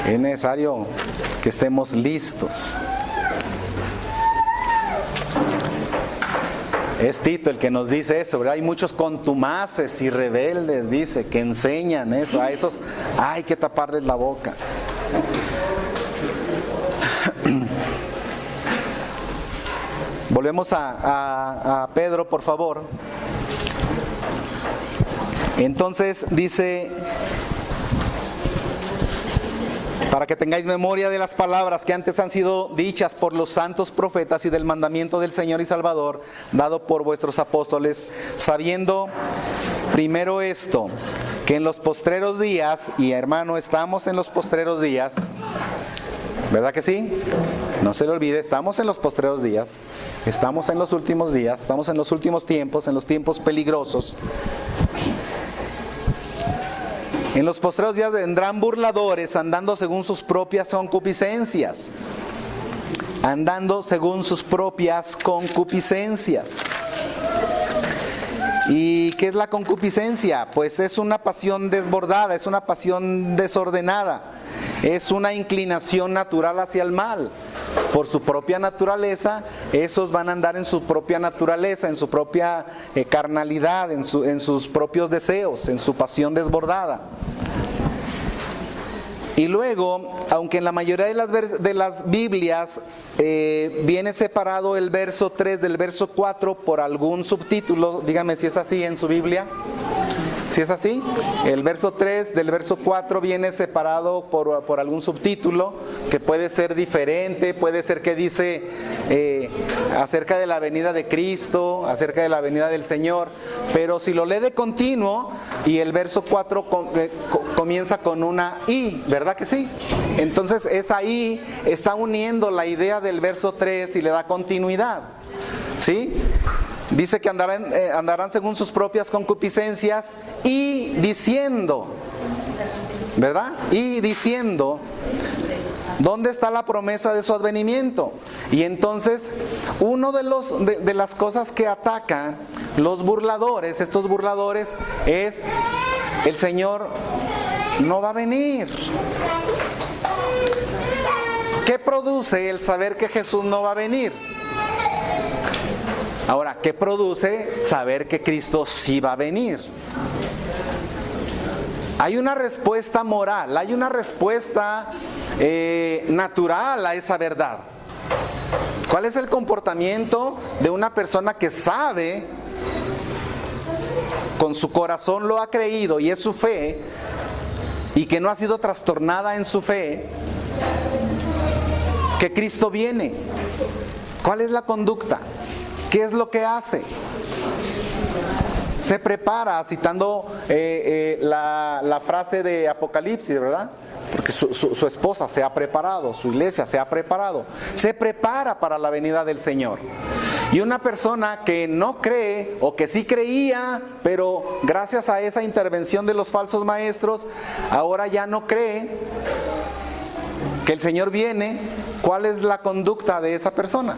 Es necesario que estemos listos. Es Tito el que nos dice eso, ¿verdad? Hay muchos contumaces y rebeldes, dice, que enseñan eso. A esos hay que taparles la boca. Volvemos a Pedro, por favor. Entonces dice: para que tengáis memoria de las palabras que antes han sido dichas por los santos profetas y del mandamiento del Señor y Salvador dado por vuestros apóstoles, sabiendo primero esto, que en los postreros días, y hermano, estamos en los postreros días, ¿verdad que sí? No se le olvide, estamos en los postreros días, estamos en los últimos días, estamos en los últimos tiempos, en los tiempos peligrosos. En los postreros días vendrán burladores andando según sus propias concupiscencias. Andando según sus propias concupiscencias. ¿Y qué es la concupiscencia? Pues es una pasión desbordada, es una pasión desordenada. Es una inclinación natural hacia el mal. Por su propia naturaleza, esos van a andar en su propia naturaleza, en su propia carnalidad, en sus propios deseos, en su pasión desbordada. Y luego, aunque en la mayoría de las Biblias viene separado el verso 3 del verso 4 por algún subtítulo, dígame si es así en su Biblia. Si es así, el verso 3 del verso 4 viene separado por algún subtítulo que puede ser diferente, puede ser que dice acerca de la venida de Cristo, acerca de la venida del Señor, pero si lo lee de continuo y el verso 4 comienza con una I, ¿verdad que sí? Entonces esa I está uniendo la idea del verso 3 y le da continuidad, ¿sí? Dice que andarán según sus propias concupiscencias y diciendo, ¿verdad? Y diciendo, ¿dónde está la promesa de su advenimiento? Y entonces, uno de las cosas que atacan los burladores, estos burladores, es: el Señor no va a venir. ¿Qué produce el saber que Jesús no va a venir? Ahora, ¿qué produce saber que Cristo sí va a venir? Hay una respuesta moral, hay una respuesta natural a esa verdad. ¿Cuál es el comportamiento de una persona que sabe, con su corazón lo ha creído y es su fe, y que no ha sido trastornada en su fe, que Cristo viene? ¿Cuál es la conducta? ¿Qué es lo que hace? se prepara, citando la frase de Apocalipsis, ¿verdad? Porque su esposa se ha preparado, su iglesia se ha preparado, se prepara para la venida del Señor. Y una persona que no cree, o que sí creía, pero gracias a esa intervención de los falsos maestros, ahora ya no cree que el Señor viene. ¿Cuál es la conducta de esa persona?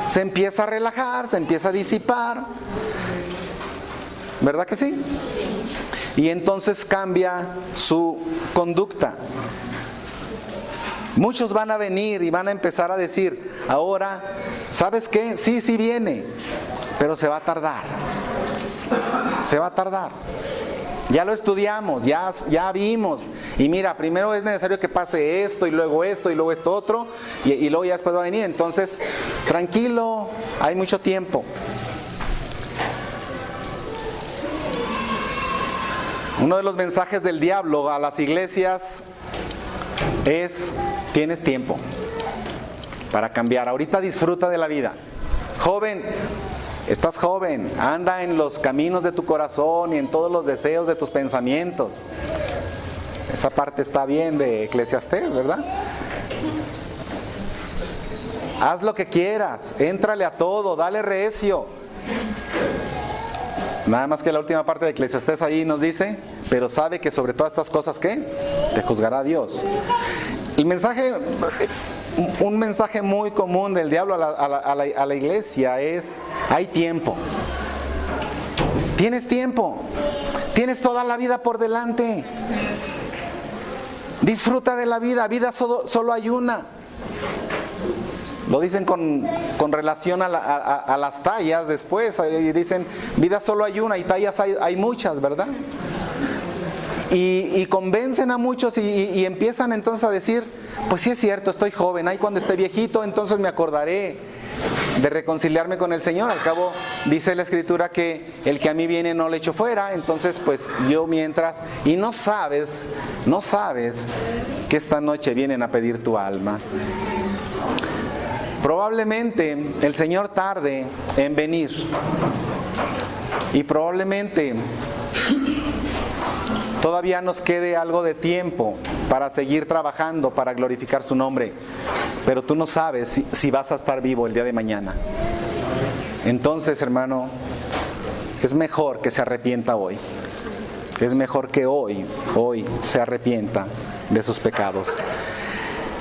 Se empieza a relajar, se empieza a disipar, ¿verdad que sí? Y entonces cambia su conducta. Muchos van a venir y van a empezar a decir, ahora, ¿sabes qué? Sí, sí viene, pero se va a tardar. Se va a tardar. Ya lo estudiamos, ya vimos. Y mira, primero es necesario que pase esto, y luego esto otro, y luego ya después va a venir. Entonces, tranquilo, hay mucho tiempo. Uno de los mensajes del diablo a las iglesias es: tienes tiempo para cambiar. Ahorita disfruta de la vida. Joven, estás joven, anda en los caminos de tu corazón y en todos los deseos de tus pensamientos. Esa parte está bien de Eclesiastés, ¿verdad? Haz lo que quieras, éntrale a todo, dale recio. Nada más que la última parte de Eclesiastés ahí nos dice: pero sabe que sobre todas estas cosas, ¿qué? Te juzgará Dios. El mensaje, un mensaje muy común del diablo a la iglesia es: hay tiempo. Tienes tiempo. Tienes toda la vida por delante. Disfruta de la vida. Vida solo hay una. Lo dicen con relación a las tallas después. Y dicen, vida solo hay una, y tallas hay muchas, ¿verdad? Y convencen a muchos y empiezan entonces a decir, pues sí es cierto, estoy joven, ahí cuando esté viejito entonces me acordaré de reconciliarme con el Señor. Al cabo dice la Escritura que el que a mí viene no le echo fuera. Entonces pues yo mientras, y no sabes que esta noche vienen a pedir tu alma. Probablemente el Señor tarde en venir, y probablemente todavía nos quede algo de tiempo para seguir trabajando, para glorificar su nombre. Pero tú no sabes si vas a estar vivo el día de mañana. Entonces, hermano, es mejor que se arrepienta hoy. Es mejor que hoy se arrepienta de sus pecados.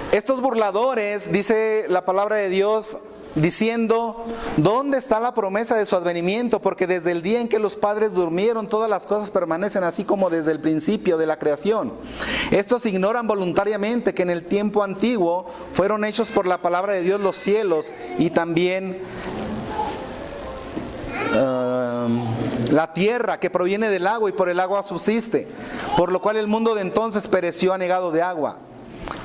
Estos burladores, dice la palabra de Dios, diciendo, ¿dónde está la promesa de su advenimiento? Porque desde el día en que los padres durmieron, todas las cosas permanecen así como desde el principio de la creación. Estos ignoran voluntariamente que en el tiempo antiguo fueron hechos por la palabra de Dios los cielos, y también la tierra, que proviene del agua y por el agua subsiste, por lo cual el mundo de entonces pereció anegado de agua.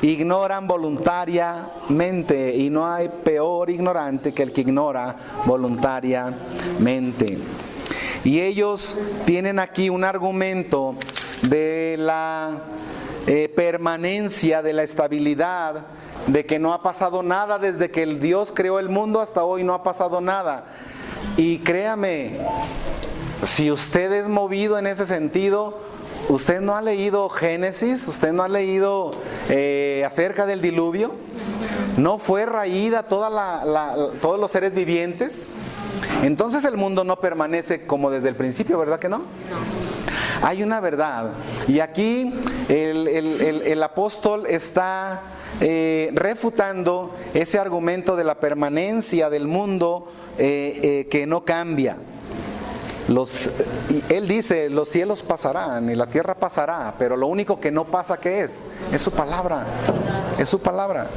Ignoran voluntariamente, y no hay peor ignorante que el que ignora voluntariamente. Y ellos tienen aquí un argumento de la permanencia, de la estabilidad, de que no ha pasado nada desde que el Dios creó el mundo hasta hoy, no ha pasado nada. Y créame, si usted es movido en ese sentido, ¿usted no ha leído Génesis? ¿Usted no ha leído acerca del diluvio? ¿No fue raída todos los seres vivientes? Entonces el mundo no permanece como desde el principio, ¿verdad que no? Hay una verdad. Y aquí el apóstol está refutando ese argumento de la permanencia del mundo que no cambia. Él dice, los cielos pasarán y la tierra pasará, pero lo único que no pasa, ¿qué es? Es su palabra, es su palabra.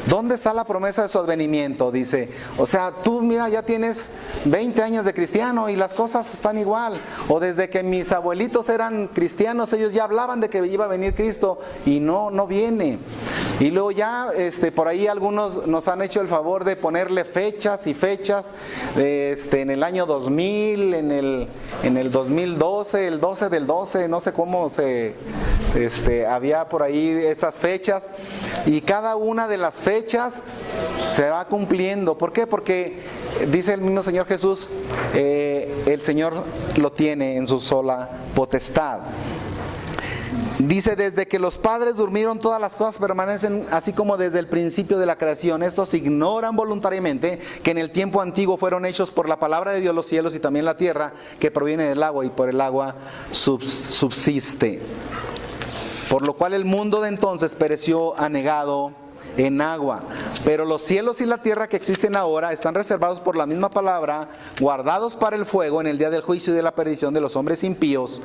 ¿Dónde está la promesa de su advenimiento? Dice, o sea, tú mira, ya tienes 20 años de cristiano y las cosas están igual. O desde que mis abuelitos eran cristianos, ellos ya hablaban de que iba a venir Cristo y no viene. Y luego ya por ahí algunos nos han hecho el favor de ponerle fechas y fechas, en el año 2000, en el 2012, el 12 del 12, no sé cómo había por ahí esas fechas, y cada una de las fechas se va cumpliendo. ¿Por qué? Porque dice el mismo Señor Jesús, el Señor lo tiene en su sola potestad. Dice, desde que los padres durmieron todas las cosas permanecen, así como desde el principio de la creación. Estos ignoran voluntariamente que en el tiempo antiguo fueron hechos por la palabra de Dios los cielos y también la tierra, que proviene del agua y por el agua subsiste. Por lo cual el mundo de entonces pereció anegado en agua. Pero los cielos y la tierra que existen ahora están reservados por la misma palabra, guardados para el fuego en el día del juicio y de la perdición de los hombres impíos.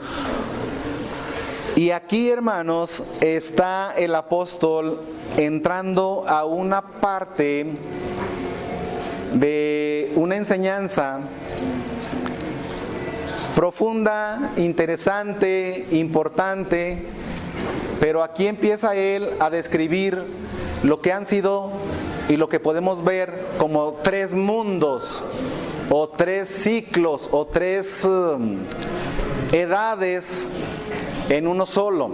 Y aquí, hermanos, está el apóstol entrando a una parte de una enseñanza profunda, interesante, importante, pero aquí empieza él a describir lo que han sido y lo que podemos ver como tres mundos, o tres ciclos, o tres edades en uno solo.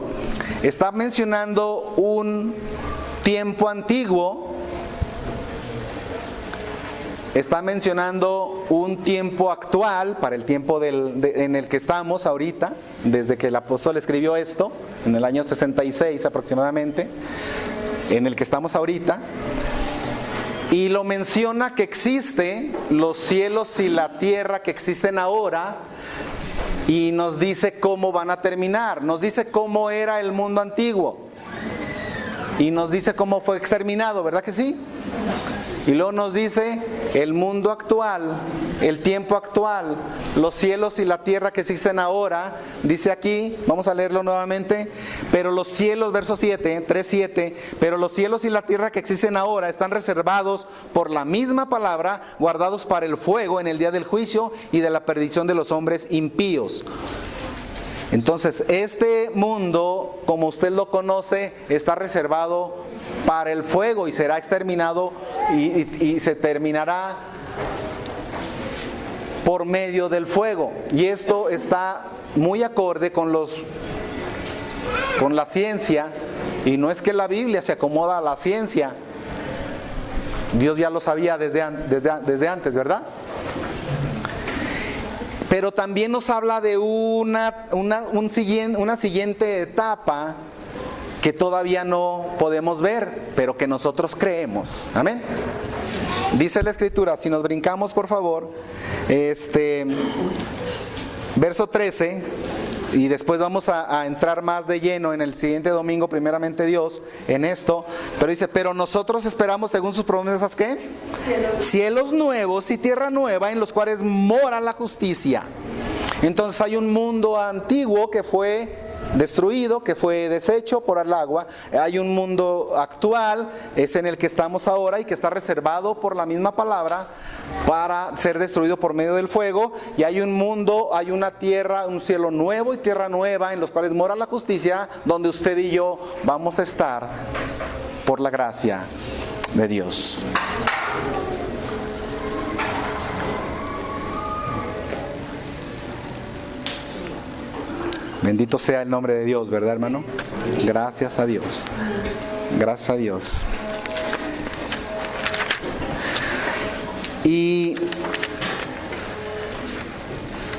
Está mencionando un tiempo antiguo, está mencionando un tiempo actual, para el tiempo en el que estamos ahorita, desde que el apóstol escribió esto, en el año 66 aproximadamente, en el que estamos ahorita, y lo menciona que existe los cielos y la tierra que existen ahora, y nos dice cómo van a terminar, nos dice cómo era el mundo antiguo, y nos dice cómo fue exterminado, ¿verdad que sí? Y luego nos dice el mundo actual, el tiempo actual, los cielos y la tierra que existen ahora. Dice aquí, vamos a leerlo nuevamente, pero los cielos, verso 7, 3:7, pero los cielos y la tierra que existen ahora están reservados por la misma palabra, guardados para el fuego en el día del juicio y de la perdición de los hombres impíos. Entonces, este mundo, como usted lo conoce, está reservado para el fuego y será exterminado y se terminará por medio del fuego. Y esto está muy acorde con la ciencia, y no es que la Biblia se acomoda a la ciencia. Dios ya lo sabía desde antes, ¿verdad? Pero también nos habla de una siguiente etapa que todavía no podemos ver, pero que nosotros creemos. Amén. Dice la Escritura, si nos brincamos por favor, verso 13, y después vamos a entrar más de lleno en el siguiente domingo, primeramente Dios, en esto. Pero dice, pero nosotros esperamos según sus promesas, ¿qué? Cielos nuevos y tierra nueva en los cuales mora la justicia. Entonces hay un mundo antiguo que fue destruido, que fue deshecho por el agua. Hay un mundo actual, es en el que estamos ahora y que está reservado por la misma palabra para ser destruido por medio del fuego. Y hay un mundo, hay una tierra, un cielo nuevo y tierra nueva en los cuales mora la justicia, donde usted y yo vamos a estar por la gracia de Dios. Bendito sea el nombre de Dios, ¿verdad, hermano? Gracias a Dios. Gracias a Dios. Y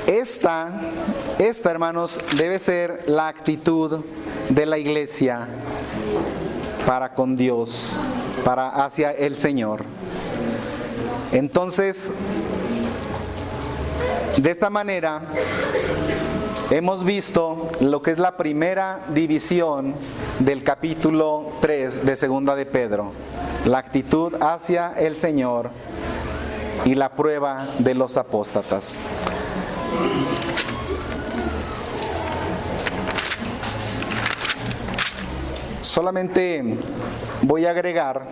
esta, hermanos, debe ser la actitud de la iglesia para con Dios, hacia el Señor. Entonces, de esta manera, hemos visto lo que es la primera división del capítulo 3 de Segunda de Pedro, la actitud hacia el Señor y la prueba de los apóstatas. Solamente voy a agregar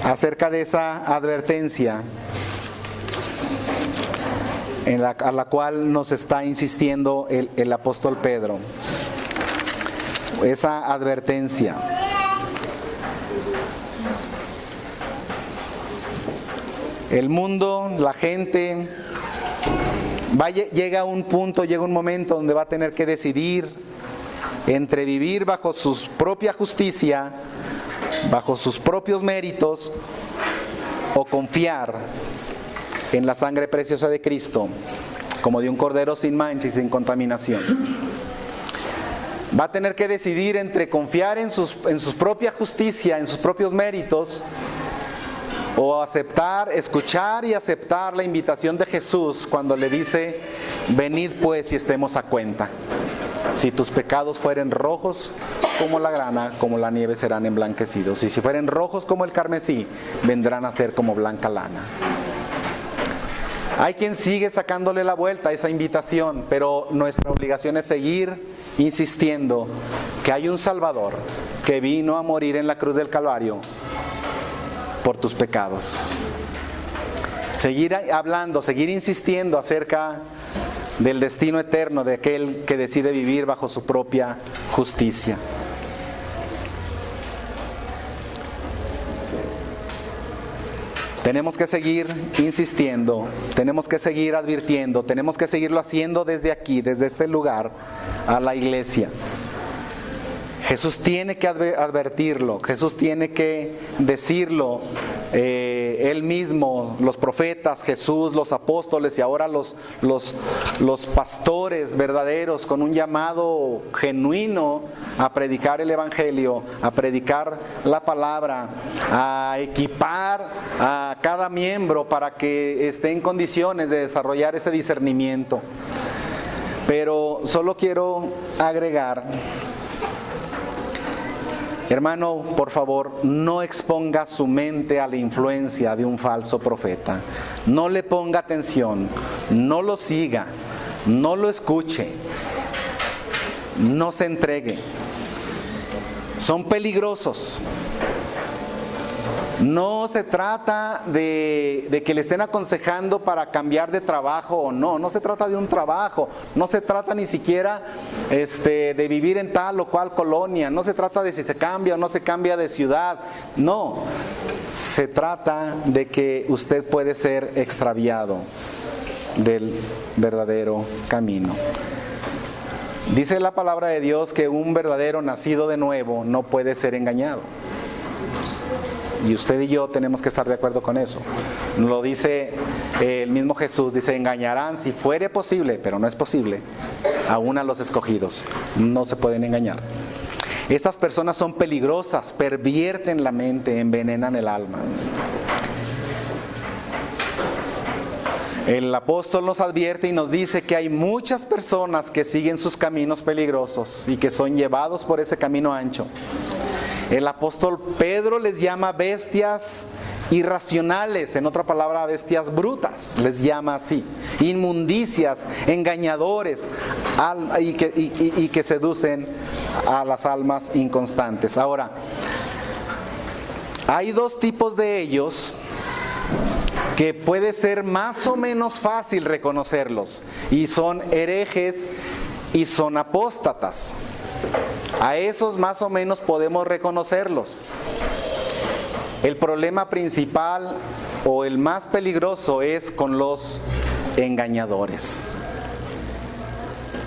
acerca de esa advertencia a la cual nos está insistiendo el apóstol Pedro. Esa advertencia. El mundo, la gente, llega un momento donde va a tener que decidir entre vivir bajo su propia justicia, bajo sus propios méritos, o confiar en la sangre preciosa de Cristo, como de un cordero sin mancha y sin contaminación. Va a tener que decidir entre confiar en su propia justicia, en sus propios méritos, o aceptar, escuchar y aceptar la invitación de Jesús cuando le dice: venid pues y estemos a cuenta. Si tus pecados fueren rojos como la grana, como la nieve serán emblanquecidos. Y si fueren rojos como el carmesí, vendrán a ser como blanca lana. Hay quien sigue sacándole la vuelta a esa invitación, pero nuestra obligación es seguir insistiendo que hay un Salvador que vino a morir en la cruz del Calvario por tus pecados. Seguir hablando, seguir insistiendo acerca del destino eterno de aquel que decide vivir bajo su propia justicia. Tenemos que seguir insistiendo, tenemos que seguir advirtiendo, tenemos que seguirlo haciendo desde aquí, desde este lugar, a la iglesia. Jesús tiene que advertirlo, Jesús tiene que decirlo, Él mismo, los profetas, Jesús, los apóstoles y ahora los pastores verdaderos con un llamado genuino a predicar el Evangelio, a predicar la palabra, a equipar a cada miembro para que esté en condiciones de desarrollar ese discernimiento. Pero solo quiero agregar: hermano, por favor, no exponga su mente a la influencia de un falso profeta. No le ponga atención, no lo siga, no lo escuche, no se entregue. Son peligrosos. No se trata de que le estén aconsejando para cambiar de trabajo o no. No se trata de un trabajo. No se trata ni siquiera de vivir en tal o cual colonia. No se trata de si se cambia o no se cambia de ciudad. No. Se trata de que usted puede ser extraviado del verdadero camino. Dice la palabra de Dios que un verdadero nacido de nuevo no puede ser engañado. Y usted y yo tenemos que estar de acuerdo con eso. Lo dice el mismo Jesús, dice: engañarán si fuere posible, pero no es posible, aún a los escogidos. No se pueden engañar. Estas personas son peligrosas, pervierten la mente, envenenan el alma. El apóstol nos advierte y nos dice que hay muchas personas que siguen sus caminos peligrosos y que son llevados por ese camino ancho. El apóstol Pedro les llama bestias irracionales, en otra palabra, bestias brutas, les llama así, inmundicias, engañadores, y que seducen a las almas inconstantes. Ahora, hay dos tipos de ellos que puede ser más o menos fácil reconocerlos, y son herejes y son apóstatas. A esos más o menos podemos reconocerlos. El problema principal o el más peligroso es con los engañadores.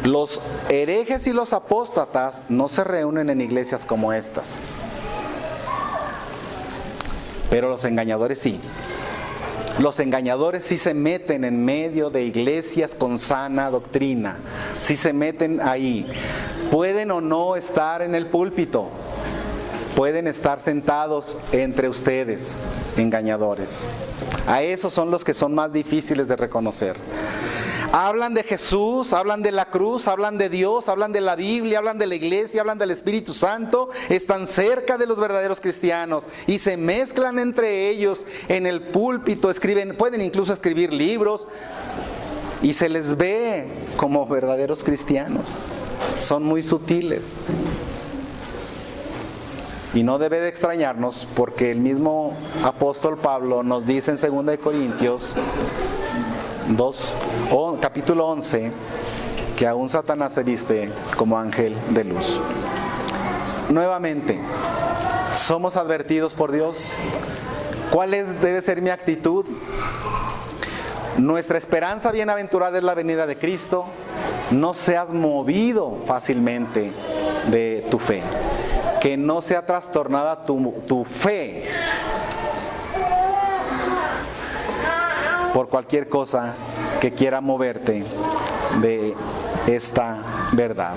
Los herejes y los apóstatas no se reúnen en iglesias como estas, pero los engañadores sí. Los engañadores sí se meten en medio de iglesias con sana doctrina, sí se meten ahí. Pueden o no estar en el púlpito, pueden estar sentados entre ustedes, engañadores. A esos son los que son más difíciles de reconocer. Hablan de Jesús, hablan de la cruz, hablan de Dios, hablan de la Biblia, hablan de la iglesia, hablan del Espíritu Santo, están cerca de los verdaderos cristianos y se mezclan entre ellos en el púlpito, pueden incluso escribir libros y se les ve como verdaderos cristianos. Son muy sutiles. Y no debe de extrañarnos porque el mismo apóstol Pablo nos dice en 2 Corintios capítulo 11, que aún Satanás se viste como ángel de luz. Nuevamente, ¿somos advertidos por Dios? ¿Cuál debe ser mi actitud? Nuestra esperanza bienaventurada es la venida de Cristo. No seas movido fácilmente de tu fe. Que no sea trastornada tu fe por cualquier cosa que quiera moverte de esta verdad.